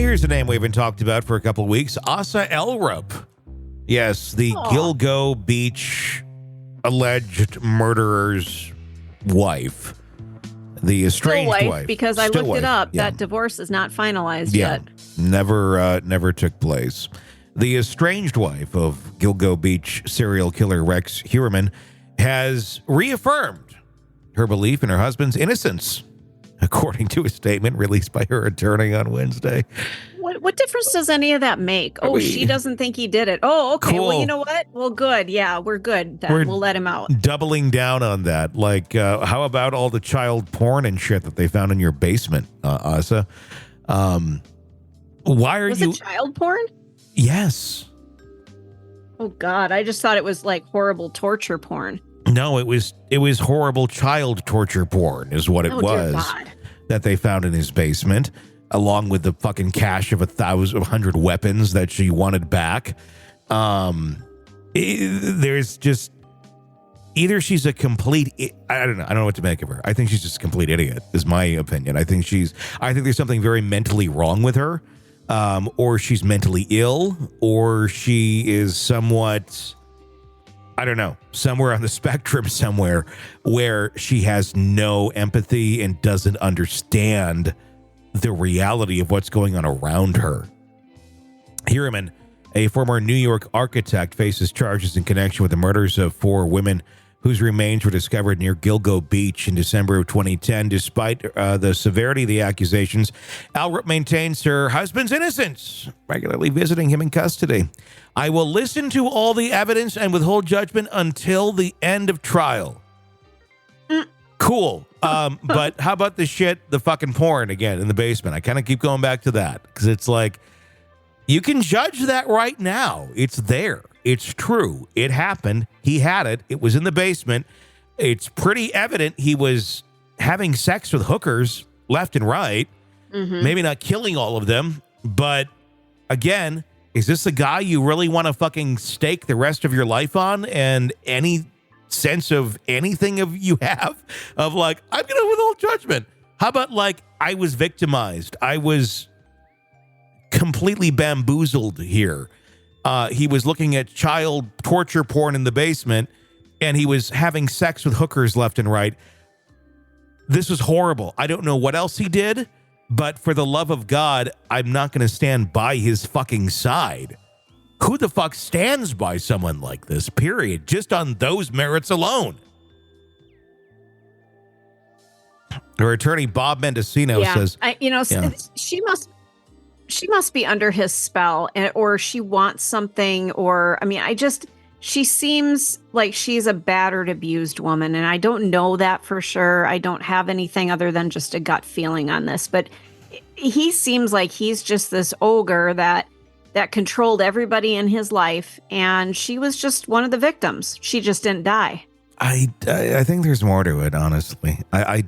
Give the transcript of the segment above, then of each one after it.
Here's a name we haven't talked about for a couple of weeks. Asa Ellerup. Yes, the Gilgo Beach alleged murderer's wife. The estranged wife. Because I looked it up. Yeah. That divorce is not finalized yet. Never took place. The estranged wife of Gilgo Beach serial killer Rex Heuermann has reaffirmed her belief in her husband's innocence, according to a statement released by her attorney on Wednesday. What difference does any of that make? Oh, she doesn't think he did it. Oh, okay. Cool. Well, you know what? Well, good. Yeah, we're good. Then we'll let him out. Doubling down on that. Like, how about all the child porn and shit that they found in your basement, Asa? Why are you... Was it child porn? Yes. Oh, God. I just thought it was like horrible torture porn. No, it was horrible child torture porn is what it was that they found in his basement, along with the fucking cache of 100 weapons that she wanted back. There's just either she's a complete, I don't know what to make of her. I think she's just a complete idiot is my opinion. I think there's something very mentally wrong with her, or she's mentally ill, or she is somewhat, I don't know, somewhere on the spectrum somewhere where she has no empathy and doesn't understand the reality of what's going on around her. Heuermann, a former New York architect, faces charges in connection with the murders of 4 women whose remains were discovered near Gilgo Beach in December of 2010. Despite the severity of the accusations, Ellerup maintains her husband's innocence, regularly visiting him in custody. I will listen to all the evidence and withhold judgment until the end of trial. Cool. But how about the fucking porn again in the basement? I kind of keep going back to that because it's like, you can judge that right now. It's there. It's true. It happened. He had it. It was in the basement. It's pretty evident he was having sex with hookers left and right. Mm-hmm. Maybe not killing all of them, but again, is this a guy you really want to fucking stake the rest of your life on? And any sense of anything of you have of like, I'm going to withhold judgment. How about like, I was victimized. I was completely bamboozled here. He was looking at child torture porn in the basement and he was having sex with hookers left and right. This was horrible. I don't know what else he did, but for the love of God, I'm not going to stand by his fucking side. Who the fuck stands by someone like this, period, just on those merits alone? Her attorney, Bob Mendocino, says... She must be under his spell, or she wants something, or... I mean, she seems like she's a battered, abused woman, and I don't know that for sure. I don't have anything other than just a gut feeling on this, but he seems like he's just this ogre that controlled everybody in his life, and she was just one of the victims. She just didn't die. I think there's more to it, honestly. I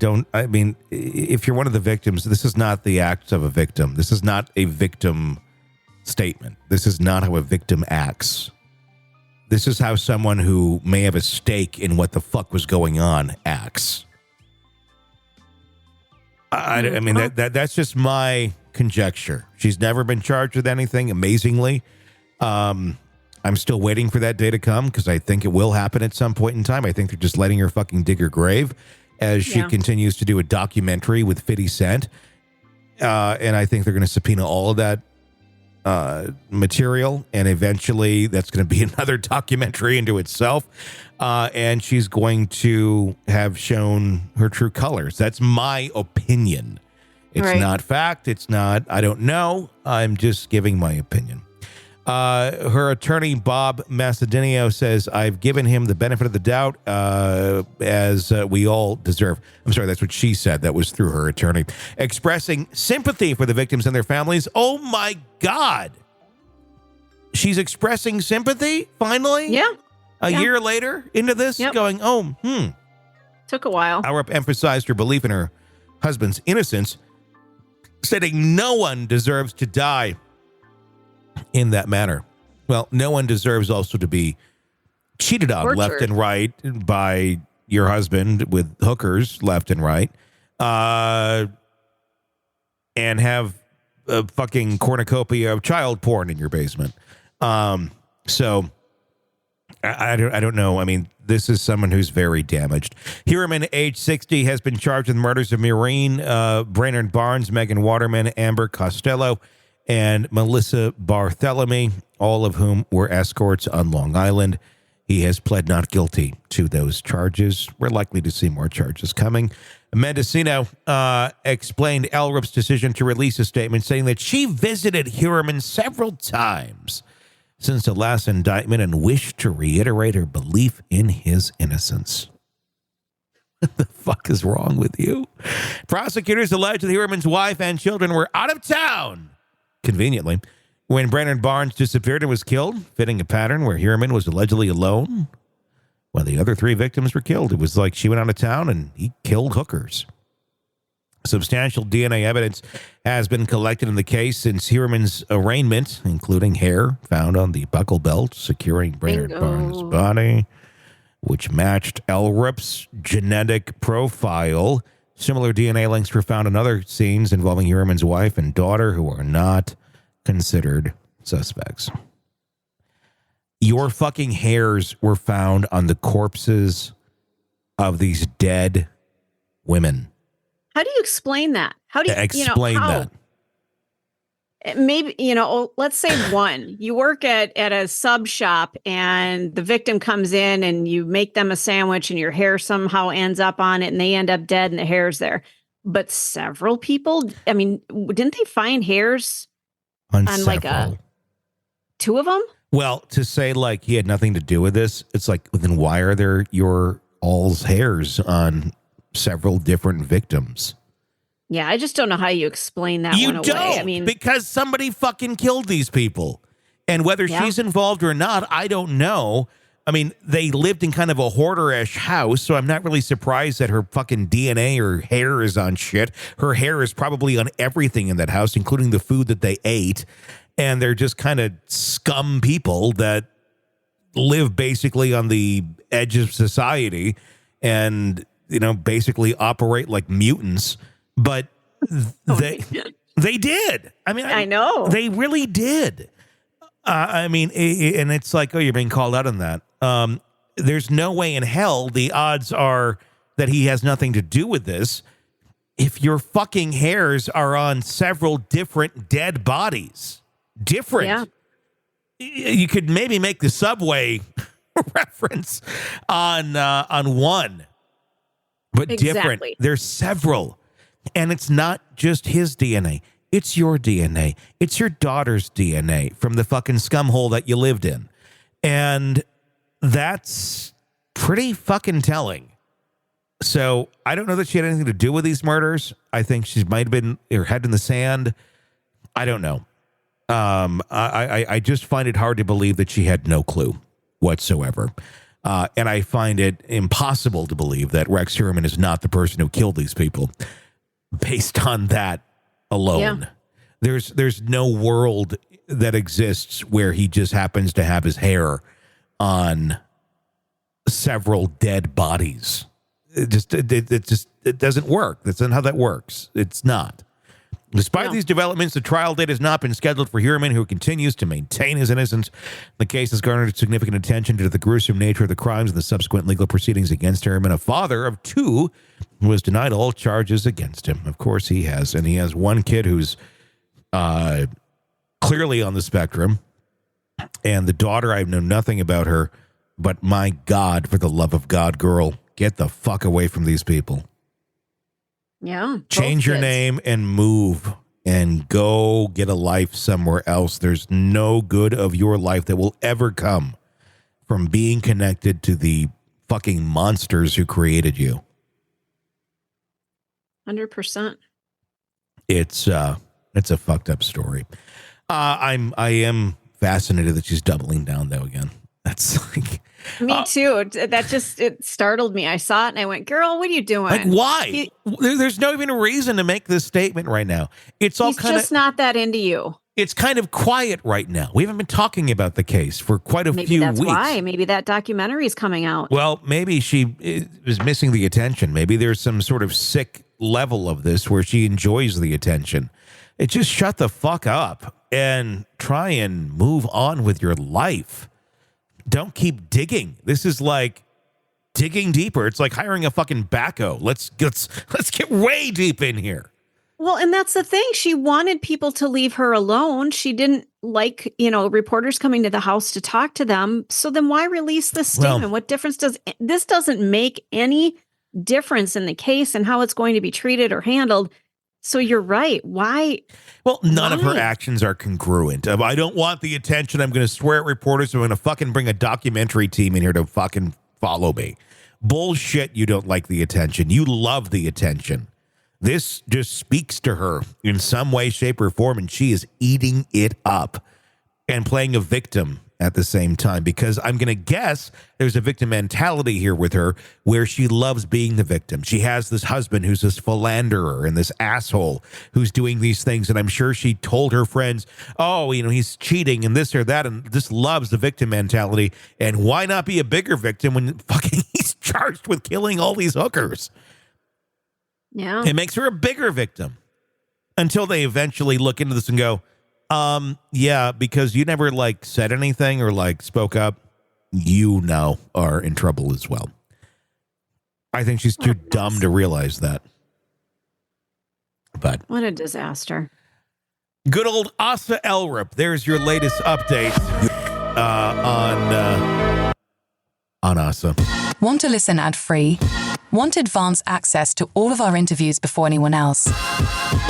mean, if you're one of the victims, this is not the acts of a victim. This is not a victim statement. This is not how a victim acts. This is how someone who may have a stake in what the fuck was going on acts. I mean, that's just my conjecture. She's never been charged with anything, amazingly. I'm still waiting for that day to come because I think it will happen at some point in time. I think they're just letting her fucking dig her grave as she continues to do a documentary with 50 Cent. And I think they're going to subpoena all of that material, and eventually that's going to be another documentary into itself. And she's going to have shown her true colors. That's my opinion. It's not fact. It's not, I don't know. I'm just giving my opinion. Her attorney, Bob Macedonio, says, I've given him the benefit of the doubt, as we all deserve. I'm sorry, that's what she said. That was through her attorney. Expressing sympathy for the victims and their families. Oh, my God. She's expressing sympathy, finally? Yeah. A year later into this, going, Took a while. Ellerup emphasized her belief in her husband's innocence, stating no one deserves to die in that manner. Well, no one deserves also to be cheated on left and right by your husband with hookers left and right, and have a fucking cornucopia of child porn in your basement. So I don't know. I mean, this is someone who's very damaged. Heuermann, age 60, has been charged with murders of Maureen, Brainerd Barnes, Megan Waterman, Amber Costello, and Melissa Barthélemy, all of whom were escorts on Long Island. He has pled not guilty to those charges. We're likely to see more charges coming. Mendocino explained Ellerup's decision to release a statement saying that she visited Heuermann several times since the last indictment and wished to reiterate her belief in his innocence. What the fuck is wrong with you? Prosecutors alleged that Heuermann's wife and children were out of town, conveniently, when Brainerd Barnes disappeared and was killed, fitting a pattern where Heuermann was allegedly alone when the other three victims were killed. It was like she went out of town and he killed hookers. Substantial DNA evidence has been collected in the case since Heuermann's arraignment, including hair found on the buckle belt securing Brainerd Barnes' body, which matched Ellerup's genetic profile. Similar DNA links were found in other scenes involving Heuermann's wife and daughter, who are not considered suspects. Your fucking hairs were found on the corpses of these dead women. How do you explain that? How do you explain that? Maybe, let's say you work at a sub shop and the victim comes in and you make them a sandwich and your hair somehow ends up on it and they end up dead and the hair's there. But several people, I mean, didn't they find hairs on like two of them? Well, to say like he had nothing to do with this, it's like, then why are there your all's hairs on several different victims? Yeah, I just don't know how you explain that one away. I mean, because somebody fucking killed these people. And whether she's involved or not, I don't know. I mean, they lived in kind of a hoarder-ish house, so I'm not really surprised that her fucking DNA or hair is on shit. Her hair is probably on everything in that house, including the food that they ate. And they're just kind of scum people that live basically on the edge of society and, basically operate like mutants. But they did. I mean, I know. They really did. And it's like, oh, you're being called out on that. There's no way in hell the odds are that he has nothing to do with this if your fucking hairs are on several different dead bodies. Different. Yeah. You could maybe make the Subway reference on one, but different. There's several. And it's not just his DNA. It's your DNA. It's your daughter's DNA from the fucking scumhole that you lived in. And that's pretty fucking telling. So I don't know that she had anything to do with these murders. I think she might have been her head in the sand. I don't know. I just find it hard to believe that she had no clue whatsoever. And I find it impossible to believe that Rex Heuermann is not the person who killed these people based on that alone. Yeah. There's no world that exists where he just happens to have his hair on several dead bodies. It doesn't work. That's not how that works. It's not. Despite these developments, the trial date has not been scheduled for Heuermann, who continues to maintain his innocence. The case has garnered significant attention due to the gruesome nature of the crimes and the subsequent legal proceedings against Heuermann, a father of two who was denied all charges against him. Of course he has. And he has one kid who's clearly on the spectrum. And the daughter, I know nothing about her. But my God, for the love of God, girl, get the fuck away from these people. Yeah. Change your name and move and go get a life somewhere else. There's no good of your life that will ever come from being connected to the fucking monsters who created you. 100%. It's a fucked up story. I am fascinated that she's doubling down though again. That's like me too. That just it startled me. I saw it and I went, "Girl, what are you doing?" Like, why? There's no even a reason to make this statement right now. It's all he's just not that into you. It's kind of quiet right now. We haven't been talking about the case for quite a few weeks. Why? Maybe that documentary is coming out. Well, maybe she is missing the attention. Maybe there's some sort of sick level of this where she enjoys the attention. just shut the fuck up and try and move on with your life. Don't keep digging. This is like digging deeper. It's like hiring a fucking backhoe. Let's get way deep in here. Well, and that's the thing. She wanted people to leave her alone. She didn't like, reporters coming to the house to talk to them. So then why release this statement? Well, what difference this doesn't make any difference in the case and how it's going to be treated or handled. So you're right. Why? Well, none of her actions are congruent. I don't want the attention. I'm going to swear at reporters. I'm going to fucking bring a documentary team in here to fucking follow me. Bullshit. You don't like the attention. You love the attention. This just speaks to her in some way, shape, or form, and she is eating it up and playing a victim at the same time, because I'm going to guess there's a victim mentality here with her where she loves being the victim. She has this husband who's this philanderer and this asshole who's doing these things, and I'm sure she told her friends, oh, he's cheating and this or that, and just loves the victim mentality. And why not be a bigger victim when fucking he's charged with killing all these hookers? Yeah. It makes her a bigger victim until they eventually look into this and go, yeah, because you never said anything or spoke up, are in trouble as well. I think she's too dumb to realize that. But what a disaster. Good old Asa Ellerup. There's your latest update on Asa. Want to listen ad-free? Want advanced access to all of our interviews before anyone else?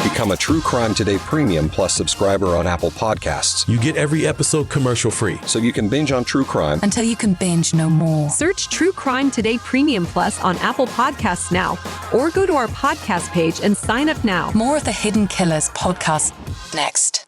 Become a True Crime Today Premium Plus subscriber on Apple Podcasts. You get every episode commercial-free. So you can binge on true crime until you can binge no more. Search True Crime Today Premium Plus on Apple Podcasts now, or go to our podcast page and sign up now. More of the Hidden Killers podcast next.